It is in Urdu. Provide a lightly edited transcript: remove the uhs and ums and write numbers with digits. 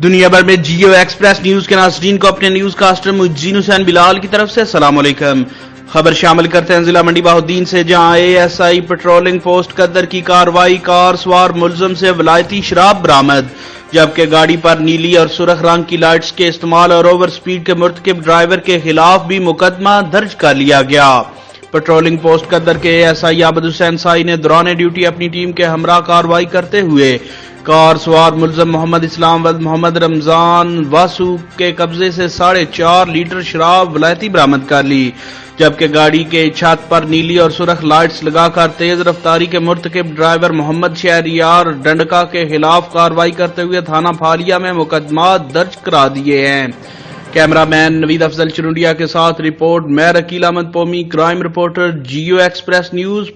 دنیا بھر میں جیو ایکسپریس نیوز کے ناظرین کو اپنے نیوز کاسٹر مجین حسین بلال کی طرف سے السلام علیکم۔ خبر شامل کرتے ہیں ضلع منڈی بہاؤالدین سے، جہاں ASI پٹرولنگ پوسٹ کدھر کی کارروائی، کار سوار ملزم سے ولائتی شراب برآمد، جبکہ گاڑی پر نیلی اور سرخ رنگ کی لائٹس کے استعمال اور اوور سپیڈ کے مرتکب ڈرائیور کے خلاف بھی مقدمہ درج کر لیا گیا۔ پٹرولنگ پوسٹ کدھر کے ASI عابد حسین ساہی نے دوران ڈیوٹی اپنی ٹیم کے ہمراہ کارروائی کرتے ہوئے کار سوار ملزم محمد اسلام محمد رمضان واسو کے قبضے سے 4.5 لیٹر شراب ولائتی برآمد کر لی، جبکہ گاڑی کے چھت پر نیلی اور سرخ لائٹس لگا کر تیز رفتاری کے مرتکب ڈرائیور محمد شہریار ڈنڈکا کے خلاف کارروائی کرتے ہوئے تھانہ پھالیا میں مقدمات درج کرا دیے ہیں۔ کیمرہ مین نوید افضل چرنڈیا کے ساتھ رپورٹ میں رکیل احمد پومی، crime reporter Geo Express news.